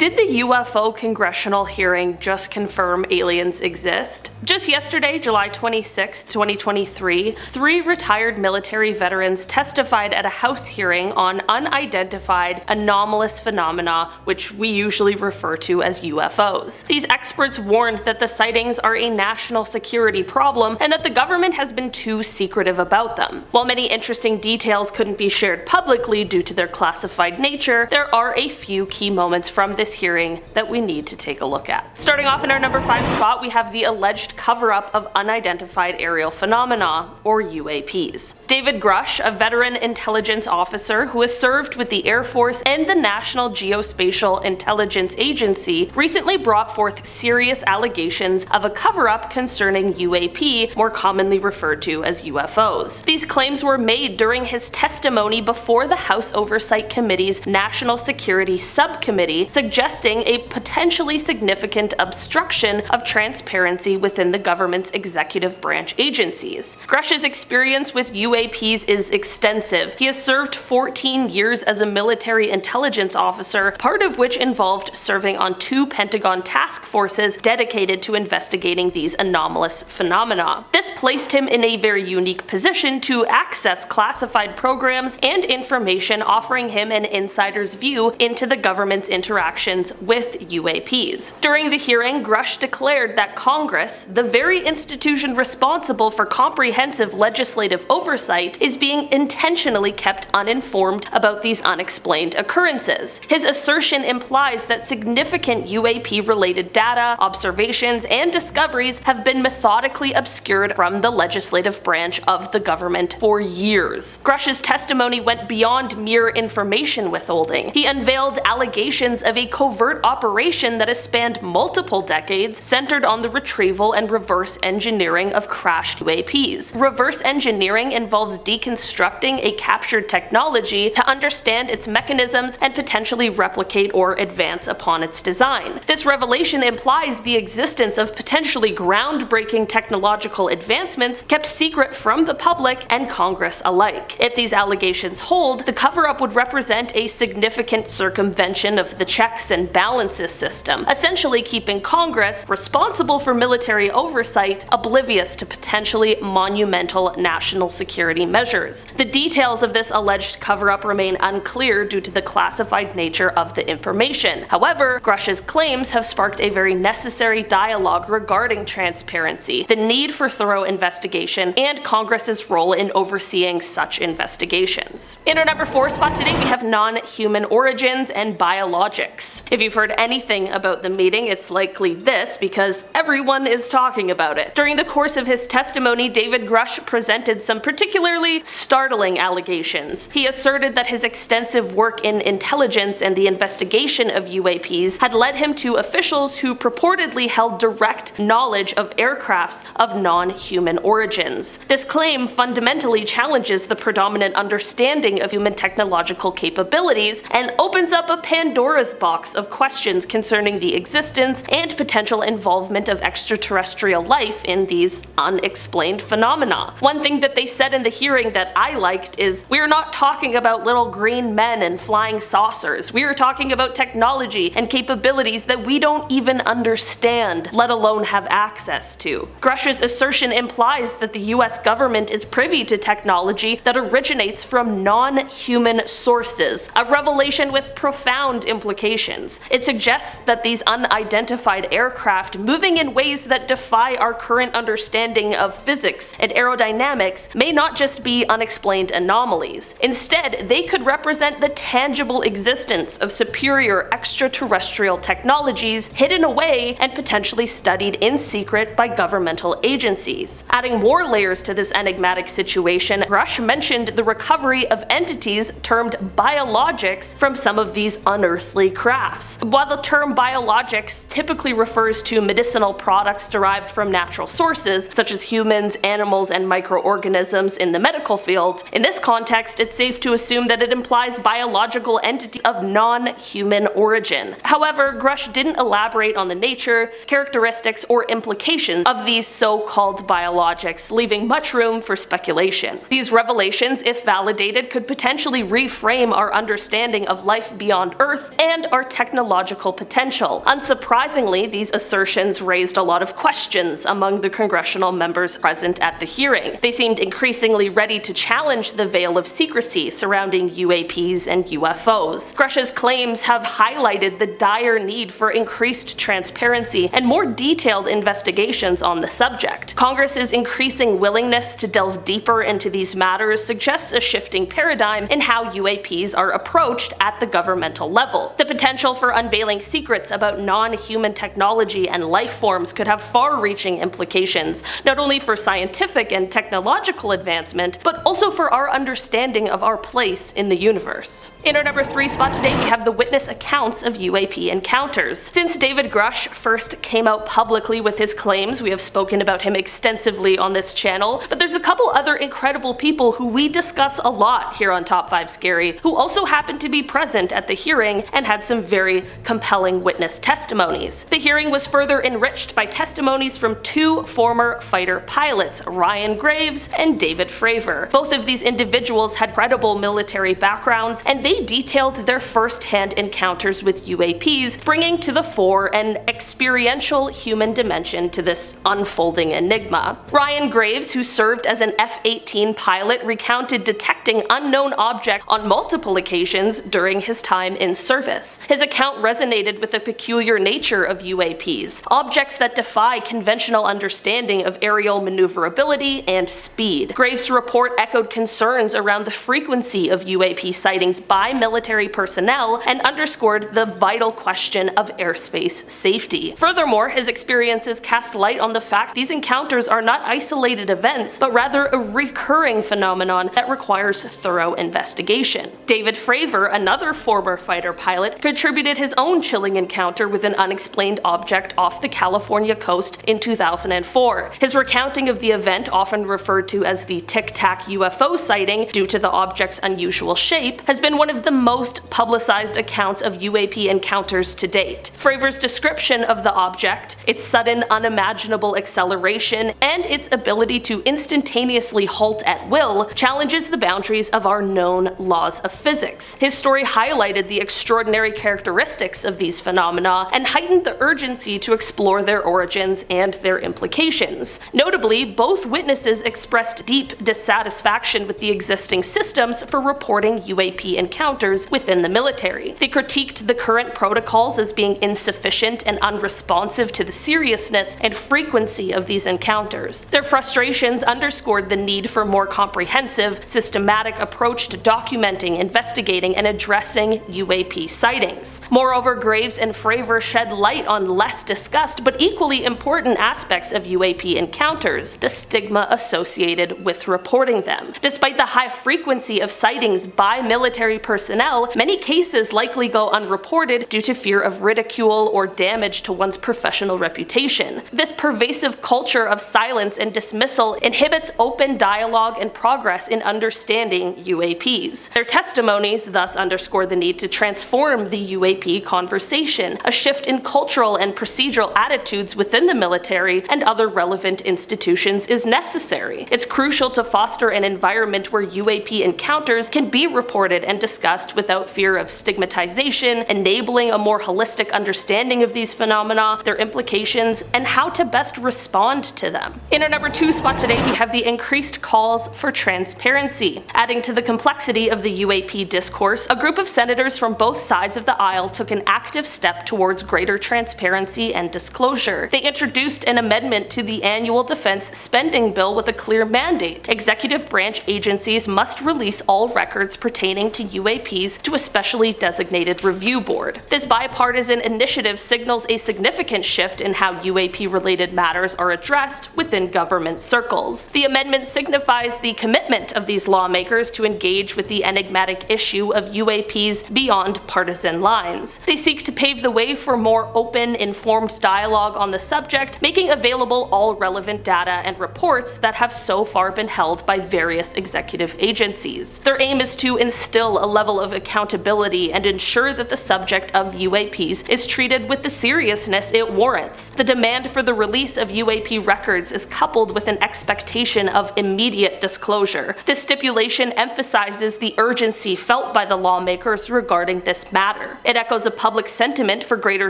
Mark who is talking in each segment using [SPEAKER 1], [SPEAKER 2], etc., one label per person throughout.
[SPEAKER 1] Did the UFO Congressional hearing just confirm aliens exist? Just yesterday, July 26, 2023, 3 retired military veterans testified at a House hearing on unidentified anomalous phenomena, which we usually refer to as UFOs. These experts warned that the sightings are a national security problem and that the government has been too secretive about them. While many interesting details couldn't be shared publicly due to their classified nature, there are a few key moments from this hearing that we need to take a look at. Starting off in our number 5 spot, we have the alleged cover-up of unidentified aerial phenomena, or UAPs. David Grush, a veteran intelligence officer who has served with the Air Force and the National Geospatial Intelligence Agency, recently brought forth serious allegations of a cover-up concerning UAP, more commonly referred to as UFOs. These claims were made during his testimony before the House Oversight Committee's National Security Subcommittee, suggesting a potentially significant obstruction of transparency within the government's executive branch agencies. Grush's experience with UAPs is extensive. He has served 14 years as a military intelligence officer, part of which involved serving on 2 Pentagon task forces dedicated to investigating these anomalous phenomena. This placed him in a very unique position to access classified programs and information, offering him an insider's view into the government's interactions with UAPs. During the hearing, Grush declared that Congress, the very institution responsible for comprehensive legislative oversight, is being intentionally kept uninformed about these unexplained occurrences. His assertion implies that significant UAP-related data, observations, and discoveries have been methodically obscured from the legislative branch of the government for years. Grush's testimony went beyond mere information withholding. He unveiled allegations of a covert operation that has spanned multiple decades, centered on the retrieval and reverse engineering of crashed UAPs. Reverse engineering involves deconstructing a captured technology to understand its mechanisms and potentially replicate or advance upon its design. This revelation implies the existence of potentially groundbreaking technological advancements kept secret from the public and Congress alike. If these allegations hold, the cover-up would represent a significant circumvention of the checks and balances system, essentially keeping Congress, responsible for military oversight, oblivious to potentially monumental national security measures. The details of this alleged cover-up remain unclear due to the classified nature of the information. However, Grush's claims have sparked a very necessary dialogue regarding transparency, the need for thorough investigation, and Congress's role in overseeing such investigations. In our number 4 spot today, we have non-human origins and biologics. If you've heard anything about the meeting, it's likely this, because everyone is talking about it. During the course of his testimony, David Grush presented some particularly startling allegations. He asserted that his extensive work in intelligence and the investigation of UAPs had led him to officials who purportedly held direct knowledge of aircrafts of non-human origins. This claim fundamentally challenges the predominant understanding of human technological capabilities and opens up a Pandora's box of questions concerning the existence and potential involvement of extraterrestrial life in these unexplained phenomena. One thing that they said in the hearing that I liked is, "We are not talking about little green men and flying saucers. We are talking about technology and capabilities that we don't even understand, let alone have access to." Grush's assertion implies that the US government is privy to technology that originates from non-human sources, a revelation with profound implications. It suggests that these unidentified aircraft, moving in ways that defy our current understanding of physics and aerodynamics, may not just be unexplained anomalies. Instead, they could represent the tangible existence of superior extraterrestrial technologies hidden away and potentially studied in secret by governmental agencies. Adding more layers to this enigmatic situation, Grush mentioned the recovery of entities termed biologics from some of these unearthly crafts. While the term biologics typically refers to medicinal products derived from natural sources, such as humans, animals, and microorganisms in the medical field, in this context it's safe to assume that it implies biological entities of non-human origin. However, Grush didn't elaborate on the nature, characteristics, or implications of these so-called biologics, leaving much room for speculation. These revelations, if validated, could potentially reframe our understanding of life beyond Earth and our technological potential. Unsurprisingly, these assertions raised a lot of questions among the congressional members present at the hearing. They seemed increasingly ready to challenge the veil of secrecy surrounding UAPs and UFOs. Grush's claims have highlighted the dire need for increased transparency and more detailed investigations on the subject. Congress's increasing willingness to delve deeper into these matters suggests a shifting paradigm in how UAPs are approached at the governmental level. The potential for unveiling secrets about non-human technology and life forms could have far-reaching implications, not only for scientific and technological advancement, but also for our understanding of our place in the universe. In our number 3 spot today, we have the witness accounts of UAP encounters. Since David Grush first came out publicly with his claims, we have spoken about him extensively on this channel, but there's a couple other incredible people who we discuss a lot here on Top 5 Scary, who also happened to be present at the hearing and had some very compelling witness testimonies. The hearing was further enriched by testimonies from 2 former fighter pilots, Ryan Graves and David Fravor. Both of these individuals had credible military backgrounds, and they detailed their first-hand encounters with UAPs, bringing to the fore an experiential human dimension to this unfolding enigma. Ryan Graves, who served as an F-18 pilot, recounted detecting unknown objects on multiple occasions during his time in service. His account resonated with the peculiar nature of UAPs, objects that defy conventional understanding of aerial maneuverability and speed. Graves' report echoed concerns around the frequency of UAP sightings by military personnel and underscored the vital question of airspace safety. Furthermore, his experiences cast light on the fact these encounters are not isolated events, but rather a recurring phenomenon that requires thorough investigation. David Fravor, another former fighter pilot, contributed his own chilling encounter with an unexplained object off the California coast in 2004. His recounting of the event, often referred to as the Tic Tac UFO sighting due to the object's unusual shape, has been one of the most publicized accounts of UAP encounters to date. Fravor's description of the object, its sudden unimaginable acceleration, and its ability to instantaneously halt at will challenges the boundaries of our known laws of physics. His story highlighted the extraordinary characteristics of these phenomena and heightened the urgency to explore their origins and their implications. Notably, both witnesses expressed deep dissatisfaction with the existing systems for reporting UAP encounters within the military. They critiqued the current protocols as being insufficient and unresponsive to the seriousness and frequency of these encounters. Their frustrations underscored the need for more comprehensive, systematic approach to documenting, investigating, and addressing UAP sightings. Moreover, Graves and Fravor shed light on less discussed but equally important aspects of UAP encounters, the stigma associated with reporting them. Despite the high frequency of sightings by military personnel, many cases likely go unreported due to fear of ridicule or damage to one's professional reputation. This pervasive culture of silence and dismissal inhibits open dialogue and progress in understanding UAPs. Their testimonies thus underscore the need to transform the UAP conversation. A shift in cultural and procedural attitudes within the military and other relevant institutions is necessary. It's crucial to foster an environment where UAP encounters can be reported and discussed without fear of stigmatization, enabling a more holistic understanding of these phenomena, their implications, and how to best respond to them. In our number 2 spot today, we have the increased calls for transparency. Adding to the complexity of the UAP discourse, a group of senators from both sides of the aisle took an active step towards greater transparency and disclosure. They introduced an amendment to the annual defense spending bill with a clear mandate. Executive branch agencies must release all records pertaining to UAPs to a specially designated review board. This bipartisan initiative signals a significant shift in how UAP-related matters are addressed within government circles. The amendment signifies the commitment of these lawmakers to engage with the enigmatic issue of UAPs beyond partisan lines. They seek to pave the way for more open, informed dialogue on the subject, making available all relevant data and reports that have so far been held by various executive agencies. Their aim is to instill a level of accountability and ensure that the subject of UAPs is treated with the seriousness it warrants. The demand for the release of UAP records is coupled with an expectation of immediate disclosure. This stipulation emphasizes the urgency felt by the lawmakers regarding this matter. matter. It echoes a public sentiment for greater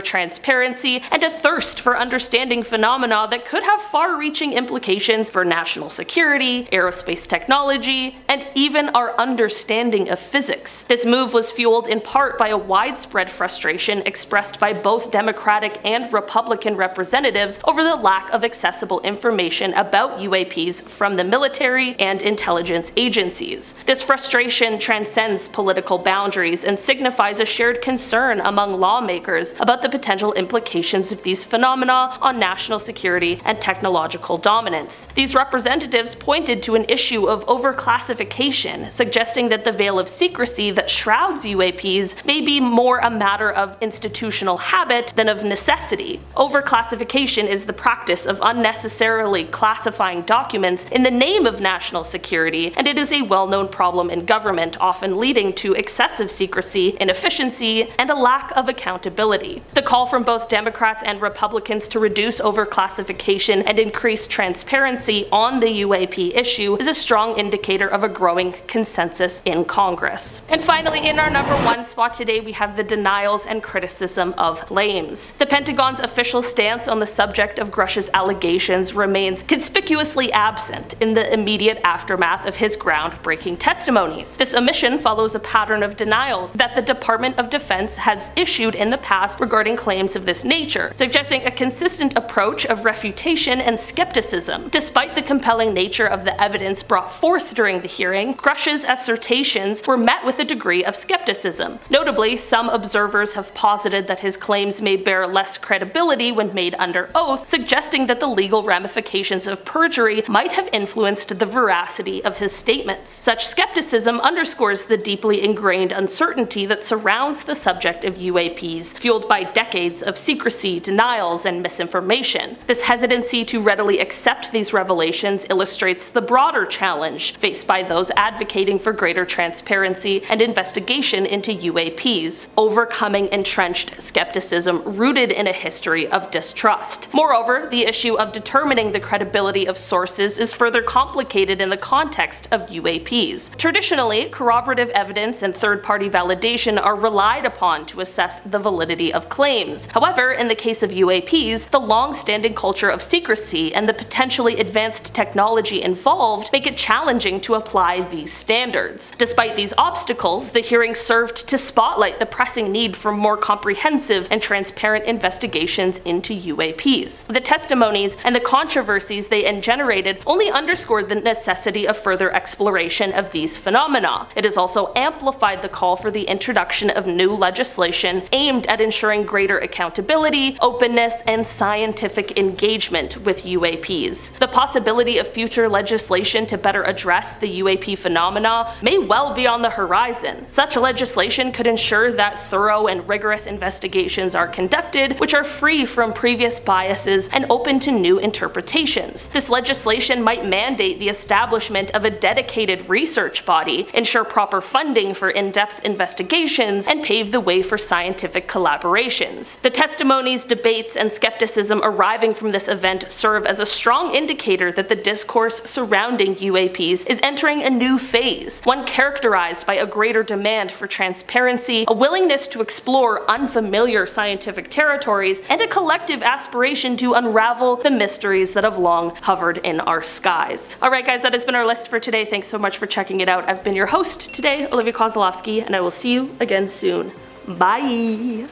[SPEAKER 1] transparency and a thirst for understanding phenomena that could have far-reaching implications for national security, aerospace technology, and even our understanding of physics. This move was fueled in part by a widespread frustration expressed by both Democratic and Republican representatives over the lack of accessible information about UAPs from the military and intelligence agencies. This frustration transcends political boundaries and signifies a shared concern among lawmakers about the potential implications of these phenomena on national security and technological dominance. These representatives pointed to an issue of overclassification, suggesting that the veil of secrecy that shrouds UAPs may be more a matter of institutional habit than of necessity. Overclassification is the practice of unnecessarily classifying documents in the name of national security, and it is a well-known problem in government, often leading to excessive secrecy, inefficiency, and a lack of accountability. The call from both Democrats and Republicans to reduce overclassification and increase transparency on the UAP issue is a strong indicator of a growing consensus in Congress. And finally, in our number one spot today, we have the denials and criticism of claims. The Pentagon's official stance on the subject of Grush's allegations remains conspicuously absent in the immediate aftermath of his groundbreaking testimonies. This omission follows a pattern of denials that the Department of Defense has issued in the past regarding claims of this nature, suggesting a consistent approach of refutation and skepticism. Despite the compelling nature of the evidence brought forth during the hearing, Grush's assertions were met with a degree of skepticism. Notably, some observers have posited that his claims may bear less credibility when made under oath, suggesting that the legal ramifications of perjury might have influenced the veracity of his statements. Such skepticism underscores the deeply ingrained uncertainty that surrounds the subject of UAPs, fueled by decades of secrecy, denials, and misinformation. This hesitancy to readily accept these revelations illustrates the broader challenge faced by those advocating for greater transparency and investigation into UAPs, overcoming entrenched skepticism rooted in a history of distrust. Moreover, the issue of determining the credibility of sources is further complicated in the context of UAPs. Traditionally, corroborative evidence and third-party validation are relied upon to assess the validity of claims. However, in the case of UAPs, the long-standing culture of secrecy and the potentially advanced technology involved make it challenging to apply these standards. Despite these obstacles, the hearing served to spotlight the pressing need for more comprehensive and transparent investigations into UAPs. The testimonies and the controversies they generated only underscored the necessity of further exploration of these phenomena. It has also amplified the call for the introduction of new legislation aimed at ensuring greater accountability, openness, and scientific engagement with UAPs. The possibility of future legislation to better address the UAP phenomena may well be on the horizon. Such legislation could ensure that thorough and rigorous investigations are conducted, which are free from previous biases and open to new interpretations. This legislation might mandate the establishment of a dedicated research body, ensure proper funding for in-depth investigations, and pave the way for scientific collaborations. The testimonies, debates, and skepticism arriving from this event serve as a strong indicator that the discourse surrounding UAPs is entering a new phase, one characterized by a greater demand for transparency, a willingness to explore unfamiliar scientific territories, and a collective aspiration to unravel the mysteries that have long hovered in our skies. Alright guys, that has been our list for today. Thanks so much for checking it out. I've been your host today, Olivia Kozlowski, and I will see you again soon. Bye!